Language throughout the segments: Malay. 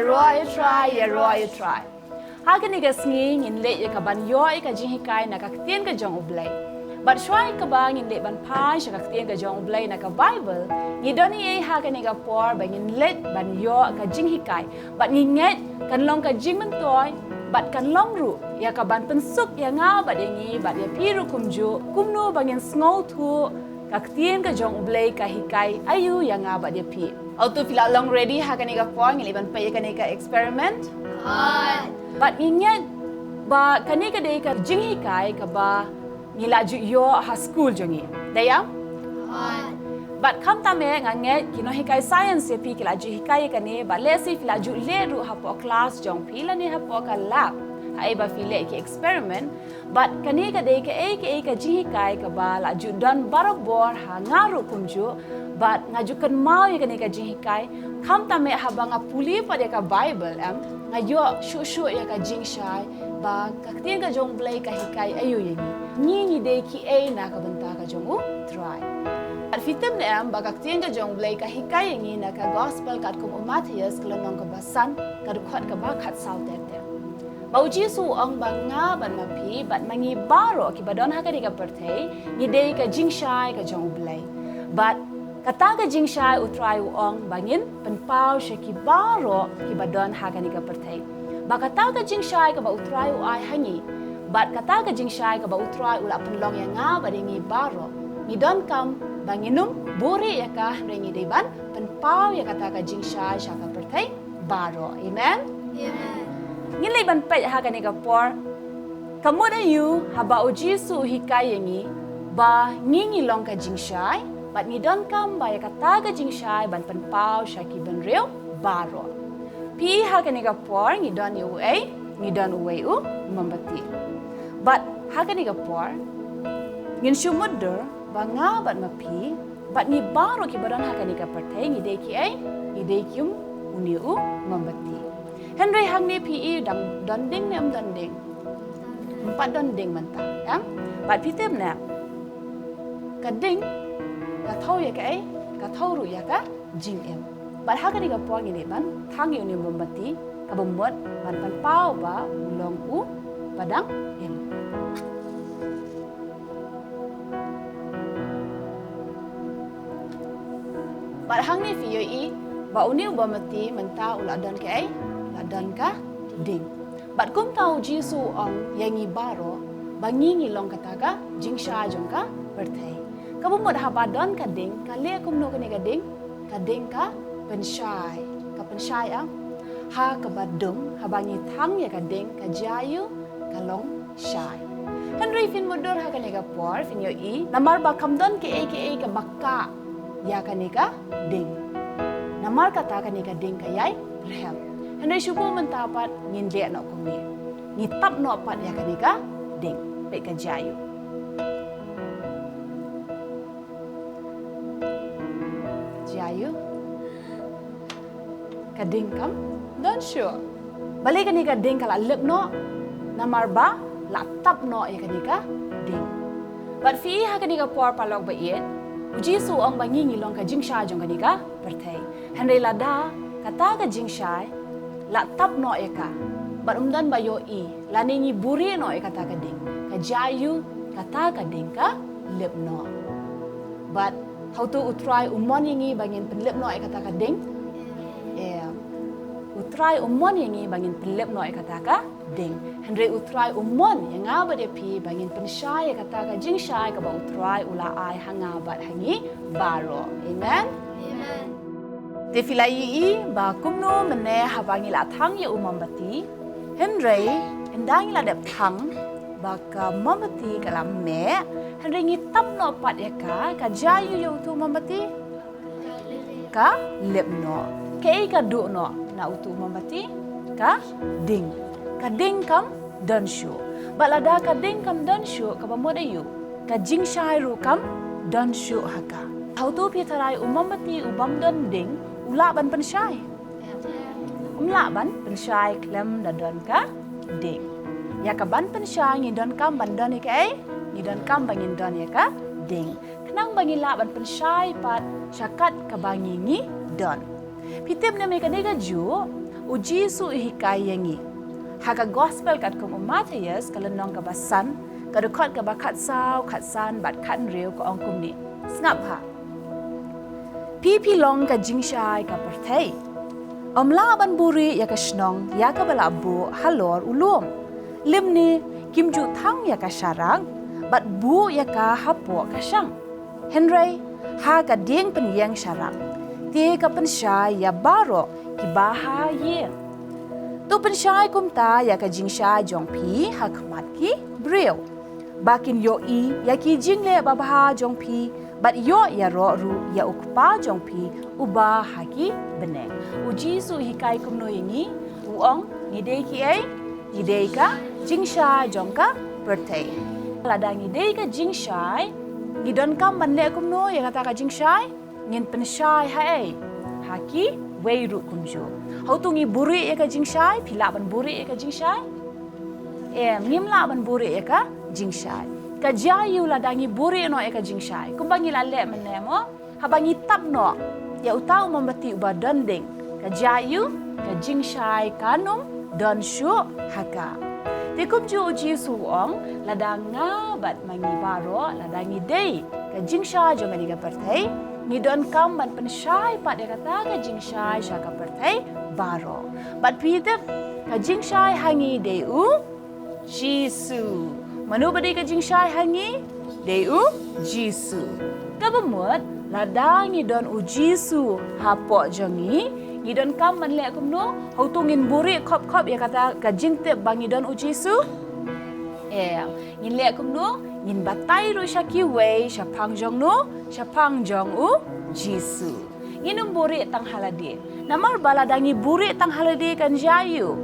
roy try, try. Hagan ni gasnging in late ya kaban yoy ka jihikay na kaktien ka jong ublay. But shwai ka bang in late ban pai siya kaktien ka jong ublay na ka Bible, ni doni ay hagan ni por bang in late ban yo ka jihikay, but ni nget kan long ka jingmentoy, but kan long ru ya kaban pensuk ya nga ba dengi but ya piru kumno bang in sngow tu kaktien ka jong ublay ka hikay ayu ya nga ba dia pi. Auto fila long ready hagan ni por ngiliban pa ya ka experiment. But ingat ba kanika day ka jinghikay ka ba ngilaju yo ha school jongi. Daya? But kam tame nganget kinohikay science pi kilaju hikay kani ba lesi filaju leru ha po class jong pila ni ha po ka lab. Hai ba file ki experiment but kanika day ka jinghikay ka ba laju don barabor ha ngaru kumju but ngajukan mau ya kanika jinghikay kam tame habang puli pa ka Bible ngayo shu ya ka jingshai ba kaktien ka jong blay ka hikay ayu yani ni day ki na kabanta ka jong try at fitem na ba kaktien ka jong blay ka hikay yani na ka gospel kat kum Matthias kalonong ka basan kadukhat ka ba khat sautet ba ujisu ang banga ban mapi bat mangi baro ki badon ha ka di ka pertay ni day ka jingshai ka jong blay but kata ka jingshai utray uong bangin penpau syaki baro ki badon hagani ka pertay. Ba kata ka jingshai ka ba utray uay hangi. Bat kata ka jingshai ka ba utray ula penlong yang nga badingi baro. Ni don kam banginum buri ya ka rengi deban penpau ya kata ka jingshai syaka pertay baro. Amen. Amen. Ngilay ban pay hagani ka por. Kamu na yu haba ujisu hikay yangi ba ngingi long ka jingshai. But ni don kam ba ya kata ka jingshai ban penpau syaki ban real baro. Pi haga ni por ni don uwe u membati. But haga ni por ngin syumudur ba nga bat mapi but ni baro ki badan haga ni pertay ni deki uni u membati. Henry hang ni pi dang donding nem donding. Empat donding mantap ya. But pitem na kading ka thau ya ka thau ru ya ka jing em but ha ka ni ka po ngi ban thang yu ni mombati ka bomot ban pan pau ba long u padang em but hang ni fi i ba uni bomati menta ula dan ka ding but kum tau jisu ong yangi baro bangi long kata ka jing sha jong ka perthai kamu mod habadon kading kale kumno kani kading ka pensyai ang ha kabadung habangi thang ya kading ka jayu kalong syai Henry fin modur ha kani ka por fin yo i namar ba kamdon ke ka bakka ya kani ka ding namar kata kani ka ding ka yai rehem Henry syubu mentapat ngin le no kumi ni tap no pat ya kani ka ding pe ka jayu Jayu kading kam don sure balik kani ka ding kala lep no namar ba la tap no ya kani ka ding but fi ha kani ka por palok ba yet uji su ong bangi ngilong ka jingsha jong kani ka perthai henry lada kata ka jingsha la tap no ya ka but umdan ba yo i la ni buri no ya kata ka ding ka jayu kata ka ding ka lep no but how to utry umon yangi bangin penlep no ay kata ka ding? Yeah. Utry umon yangi bangin penlep no ay kata ka ding. Henry utry umon yang nga ba de pi bangin pensyai kata ka jing syai ka ba utry ula ay hangabat hangi baro. Amen? Amen. Te filai i ba kumno mene habangi la thang ya umambati. Henry endang la dep thang baka mambati kala me Henry ngitap no pat ya ka jayu yo tu mambati ka lep no ka du no na utu mambati ka ding kam dan shu balada ka ding kam dan shu ka bamoda yu ka jing shai ru kam dan shu haka how tu pi tarai umambati ubam dan ding ula ban pen shai umla ban pen shai klem dan ka ding ya ka ban pen shai ngi dan kam ban dan ni dan kam bangin dan ya ka ding kenang bangin la ban pen shai pat syakat ka bangi ngi dan pitip na me ka dega ju uji su ihikai yangi. Haka gospel kat kum Matius kalenong kabasan, kadukot kabakat saw, katsan, bat kat rew ko ongkum ni. Snap ha. Pipi long ka jingshai ka pertai. Omla ban buri ya ka shnong, ya ka balabu halor ulum. Limni kimju thang ya ka syarang, bat bu ya ka hapo ka syang. Henry, ha ka ding penyang syarang. Tie ka pensyai ya baro ki baha yeng. Tu pensyai kumta ya ka jingshai jong pi ha kmat ki brew. Bakin yo i ya ki jingle babaha jong pi, bat yo ya ro ru ya ukpa jong pi uba ha ki beneng. Uji su hikai kumno yangi, uong ngidei ki ai, ngidei ka jingshai jong ka pertai. Lada ngidei ka jingshai, ngidon kam manle kumno ya kata ka jingshai, ngin pensyai ha ai. Ha ki wei ru kumjo. Hau tungi buri ya ka jingshai, pila ban buri ya ka jingshai. Ngimla ban buri ya ka jingshai. Ka jayu la dangi buri no ya ka jingshai. Kumbangi la le menemo, habangi tap no. Ya utau membati uba donding. Ka jayu, ka jingshai kanum don shu haka. Tikum ju uji suong la danga bat mangi baro la dangi dei. Ka jingshai jo ngani ka pertai. Ni don kam ban pensyai pat dia kata ka jingshai syaka pertai baro. Bat pidep ka jingshai hangi deu Jisu. Manu badai ka jingshai hangi deu Jisu. Kabamut ladangi don u Jisu hapo jongi ni don kam man le kumno hautungin buri kop ya kata ka jingte bangi don u Jisu. Ngin le kumno ngin batai ru syaki wei syapang jong no syapang jong u Jisu. Nginum buri tang halade. Namar baladangi buri tang halade kan jayu.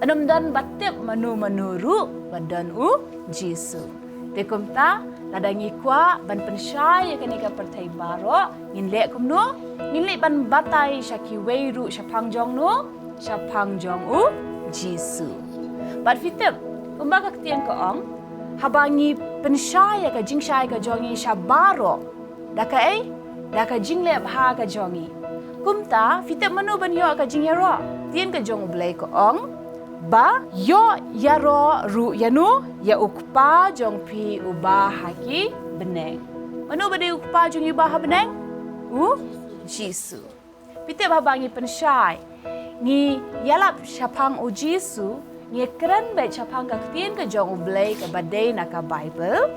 Anum dan batip manu-manuru badan u Jisu. Tekum ta ladangi kwa ban pensyai kan ika pertai baro ngin le kumno ngin le ban batai syaki wei ru syapang jong no syapang jong u Jisu. Bat fitip kumbaga ketian ko ong habangi pensyai ka jingshai ka jongi syabaro daka jingle bha ka jongi kumta fitip manu ban yo ka jingyaro tien ka jong blai ko ong ba yo yaro ru yanu ya ukpa jong pi uba haki beneng manu bade ukpa jong uba ha beneng u Jisu fitip habangi pensyai ni yalap syapang u Jisu nge keren bet syapang ka ketien ka jong ublay ka badai na ka Bible.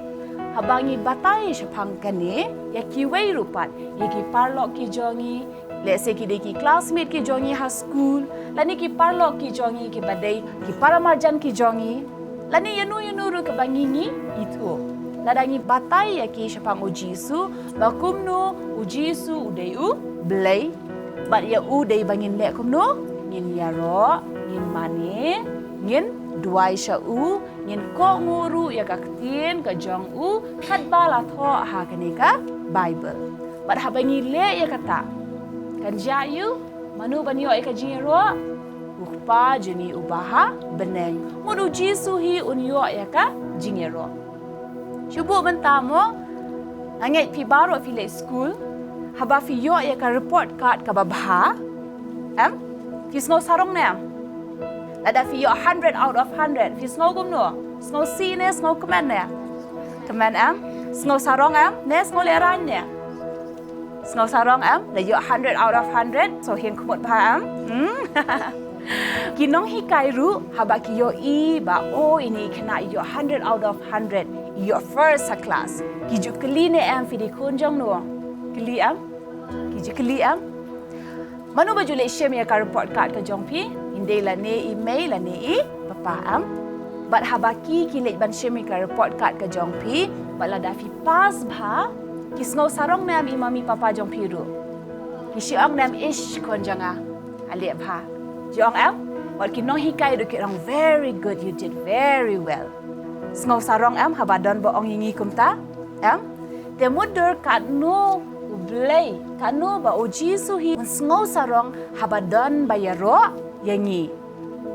Habangi batai syapang kani ya ki wei rupat ya ki parlok ki jongi let's say ki de ki classmate ki jongi ha school lani ki parlok ki jongi ki badai ki paramarjan ki jongi lani yanu ru ka bangingi itu. Ladangi batai ya ki syapang u Jisu bakumno u Jisu udai u blay bat ya udai bangin le kumno ngin yaro ngin mane ngin duai syau ngin ko nguru ya ka ketien ka jong u khat bala tho ha kani ka Bible bat habangi le ya kata kan jayu manu banyo ka jiro ukpa jeni ubaha beneng munu Jisu hi unyo ya ka jingero syubu bentamo angai pi baro fi le school haba fi yo ya ka report card ka babha kisno sarong na Lada fi yo 100 out of 100. Fi sngo gum no. Sngo si ne, sngo command ne. Command sngo sarong ne sngo leran ne. Sngo sarong la yo 100 out of 100. So hien kumot pa Kinong hikai ru haba ki yo I ba o ini kena yo 100 out of 100. Yo first sa class. Ki ju keli ne fi di kunjong no. Keli Ki ju keli Manu baju le share ya ka report card ka jong pi. Indai la ne email la ne I papa Bat habaki ki le ban share ka report card ka jong pi. Bat la da fi pas bha. Ki sngo sarong nam I mami papa jong pi ru. Ki siang nam ish kon janga. Ali bha. Jong Wat ki nong hikai do ki rong very good, you did very well. Sngo sarong habadon bo ong yingi kumta. Te mudur kat no Blay, kanu ba o Jisu hi sngo sarong habadon bayaro yangi.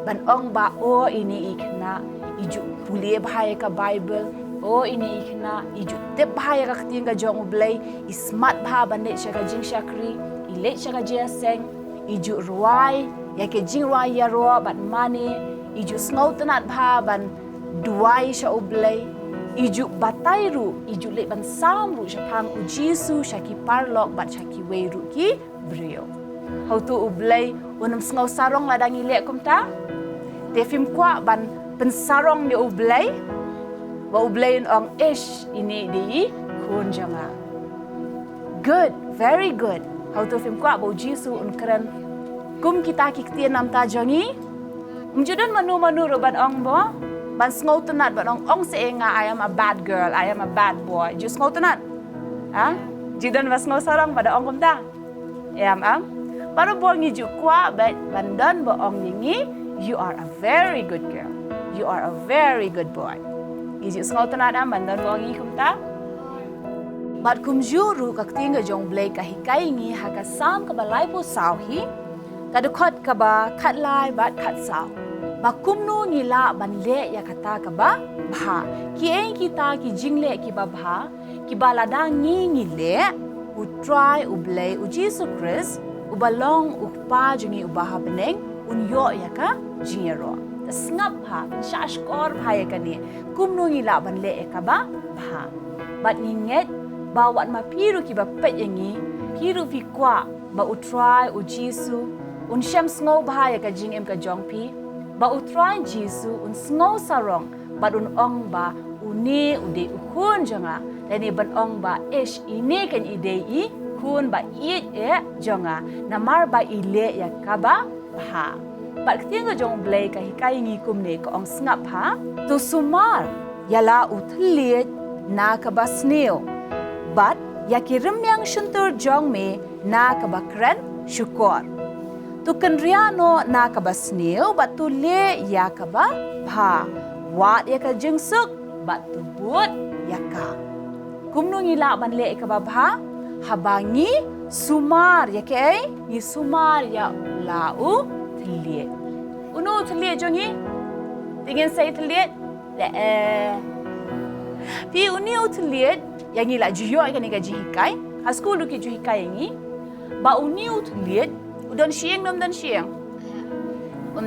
Ban ong ba o ini ikna iju puli bahaya ka Bible. O ini ikna iju tip bahaya ka keting ka jong blay. Ismat bah bandit siya ka jing syakri. Ilet siya ka jiaseng. Iju ruai. ya ke jingwa ya ro bat mani iju snau tanat bha ban duai sha ublay iju batai ru iju le ban sam ru shapang ujisu shaki parlok bat shaki wei ru ki brio how tu ublay unam snau sarong ladang ile kumta te fim kwa ban pensarong ni ublay ba ublay ong ish ini di kun janga good very good how to fim kwa ba ujisu unkran kum kita kiktian nam ta jangi umjudan manu roban ong bo ban snau tanat ban ong se nga I am a bad girl I am a bad boy ju snau tanat ha judan was snau sarang pada ong kumta am baru bo ngi ju kwa ban dan bo ong ngi you are a very good girl you are a very good boy iju snau tanat ban dan bo ngi kumta bat kum juru kakting ga jong blay ka hikai ngi haka sam ka balai po saw hi kadukot ka ba khatlai bat khat saw ba kumnu ngila ban le ya kata ka ba bha ki en kita ki jingle ki ba bha ki balada ngi le u try u blay u Jesus Christ u balong u pa jungi u baha beneng un yo ya ka jingero snap ha shash kor bha ya ka ni kumnu ngila ban le ka ba bha bat ninget ba wat ma piru ki ba pet yangi piru fi kwa ba u try u Jesus un sham sngo bha ya ka jing em ka jong pi ba u try Jesus un sngo sarong ba un ong ba uni ude ukun janga leni ban ong ba ish ini kan ide I kun ba it e janga namar ba ile ya ka ba ha ba kting jong blay ka hikai ngi kum ne ko ong snap ha to sumar yala uthliet na ka ba sneo but yakirim yang shuntur jong me na ka ba kran shukor tu kenriano na ka ba sneo ba tu le ya ka ba bha wat ya ka jingsuk ba tu but ya ka kumnu ngila ban le ka ba bha habangi sumar ya ke ni sumar ya lau thliet unu thliet jongi tingin say thliet le pi uni thliet yang ila juyo kan ni gaji hikai ha school du ki ju hikai ngi ba uni thliet udan sieng nom dan sieng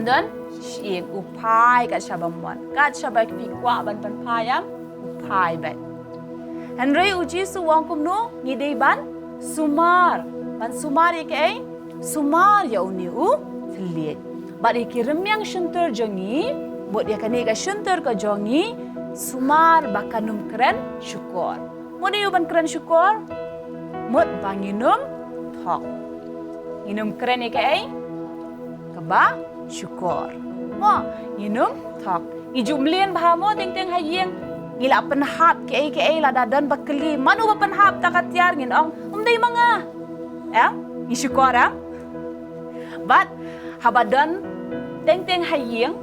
dan sieng upai ka shabamwan ka shabak pi kwa ban pan payam upai bat Henry uji su wang kumno ni dei ban sumar ke sumar ya uni u thliet ba ikirim yang shunter jongi bot ya kan ga shunter ka jongi sumar bakanum kren syukur Mode yu ban keren syukur, mud banginum thok. Inum keren ke kaba syukur. Mo inum thok. Ijumlien bahamo ting ting hayeng. Ngila penhap ke la dadan bakeli. Manu ba penhap takatiar ngin ong umday mga. Ni syukur But habadan ting ting hayeng.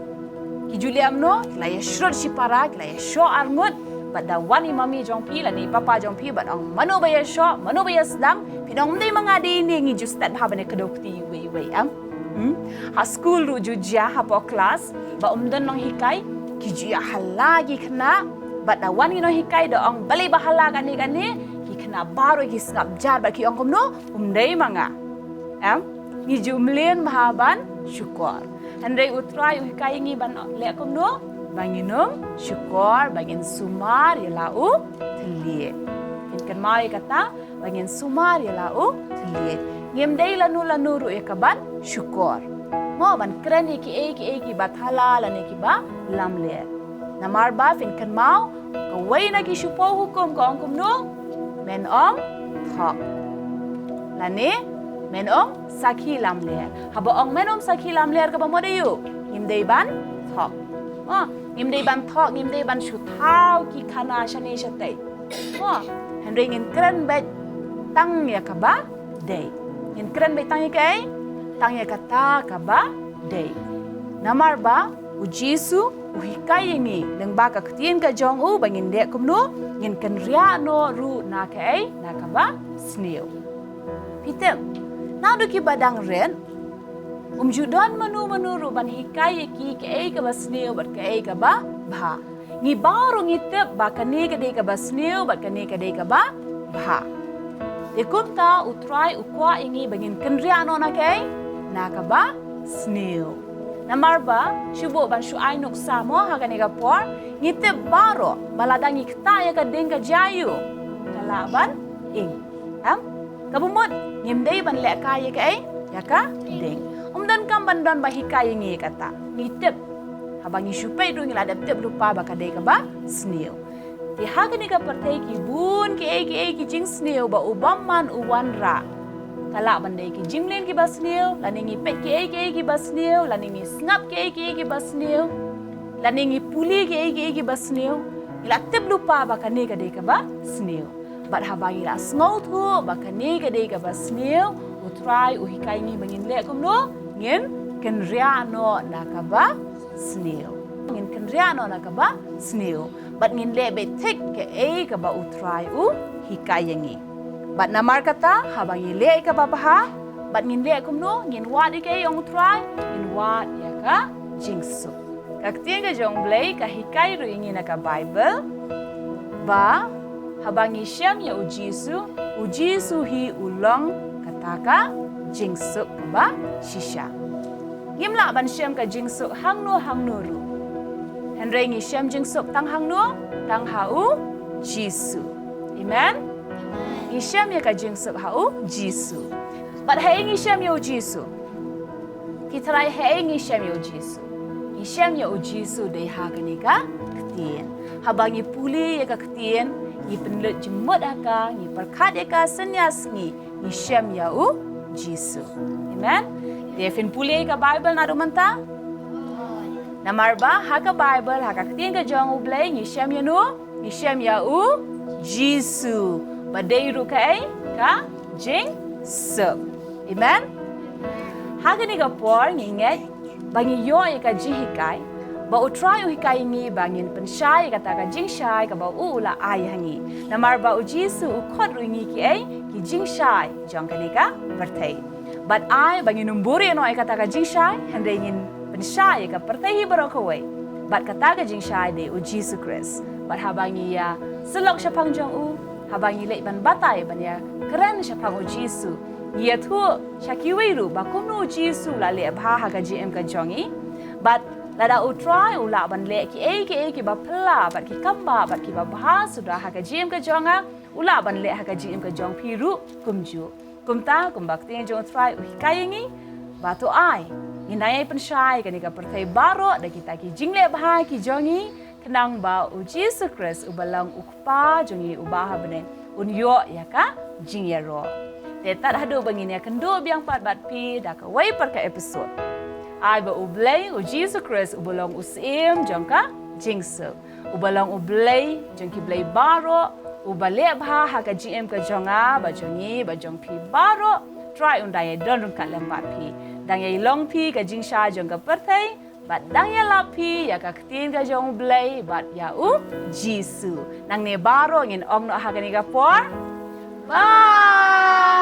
Kijuliam no laya shrod sipara laya sho armut. But the one mami jong pi la ni papa jong pi but ang mano ba ya sho mano ba ya sedang pinong dai mga dini ngi justat ha bane kadokti we ha school ru jujia ha po class ba umdan nong hikai ki jia halagi khna but the one no hikai do ang bali bahala kani ki khna baro ki skap jar ba ki ong komno umdai mga ni jumlien mahaban syukur andai utrai hikai ngi ban le komno banginum syukur bangin sumar ya lau thliet kan mai kata bangin sumar ya lau thliet ngem dei lanu ru ekaban syukur mo ban kren ki bathala lane ki ba lamle namar ba fin kan mau ka wei na ki syupo hukum ko ong kumno men ong thok lane men ong sakhi lamle haba ong men ong sakhi lamle ka ba mo de yu ngem dei ban thok ngim dei ban thok ngim dei ban shutau ki khana shane shatai Henry ngin kren bet tang ya ka ba dei ngin kren bet tang ya tang ya kata ka ba dei namar ba u Jesu u hikai ngi leng ba ka ktien ka jong u bangin de kumno ngin kan ria no ru na ka ba sneo pitem na du ki badang ren Umjudan manu ruban hikai ki ka basneo bat ka ba bha ngi baro ngi tep ba kane ka de ka basneo bat kane ka de ka ba bha de kumta utrai ukwa ingi bangin kanria no na ka ba snail. Nomor ba, syubo ban syuai nuk samo hagani ka por, ngitip baro, baladang ikta ya ka ding ka jayu. Kalaban, ing. Kabumot, ngimday ban lek kaya ka ya ka ding. Umdan kam bandon ba hikaya ngi kata, ngitip. Habang isyupay do ngila adap-tip lupa ba kadai ka ba, snail. Di hagani ka partay ki bun ki jing snail ba ubaman uwanra. Kala bandai ki jinglen ki ba snail, laningi pet ki ba snail, laningi snap ki ba snail, laningi puli ki ba snail. Ila tip lupa ba kane ka dei ka ba snail. Bat habang ila sngout ho ba kane ka dei ka ba snail, utry uhikai ni bangin le kum no, ngin kenria no na ka ba snail. Ngin kenria no na ka ba snail. Bat ngin le be tik ka ba utry hikai ngi. Bat namar kata habang ile ka babaha, bat ngin le kum no, ngin wat ike yung try, ngin wat ya ka jingsu. Kaktiyan ka jong blay ka hikay ro ingin na ka Bible, ba habang isyam ya ujisu hi ulong kataka jingsu ka ba shisha. Ngimla ban syam ka jingsu hangno ru. Henry ngi syam jingsu tang hangno, tang hau jisu. Amen. Isyam ya ka jingsu hau jisu. But hey isyam ya jisu. Kita rai hey isyam ya jisu. Isyam ya jisu dei ha kani ka ktien. Habang ipuli ya ka ktien, ipenlut jemut aka, iperkat ya ka senyas ngi isyam ya jisu. Amen. Defin puli ka Bible na rumanta? Namar ba ha ka Bible ha ka ktien ka jong ublay isyam ya no, isyam ya jisu. Badai rukai ka jing sup. Amen. Hagani ka por nginget bangi yo ka jihikai ba utry hikai ngi bangin pensyai kata ka jing shai ka ba ula ai hangi. Namar ba ujisu ukot ringi ki jing shai jong kanika pertai. But ai bangin numburi no ai kata ka jing shai hande ngin pensyai ka pertai barokawai. But kata ka jing shai de ujisu Chris. But habangi ya selok syapang jong habang ilay ban batay ban ya keren siya pang ujisu. Iya tu syakiwiru bakum no ujisu lali abha haga GM ka jongi. But lada utry ula ban le ki ba pela bat ki kamba bat ki ba bahas sudah haga GM ka jonga ula ban le haga GM ka jong piru kumju. Kumta kumbakti yang jong try uhikayengi batu ai. Inayay pensyai kani ka pertai baro da kita ki jingle bah ki jongi. Kenang ba ujisu Chris ubalang ukpa jongi ubaha bene unyo ya ka jingyaro. Tetat hadu bangin ya kendo biang pat bat pi da ka wai per ka episode. Ai ba ublay ujisu Chris ubalang usim jongka jingsu. Ubalang ublay jongki blay baro ubale bha ha ka GM ka jonga ba jongi ba jong pi baro try undai don ka lembat pi. Dang ye long pi ka jingsha jongka pertai. Bat dang ya lapi ya ka ktin ka jong blay bat ya jisu nang ne baro ngin ong no ha ka ni ka por bye.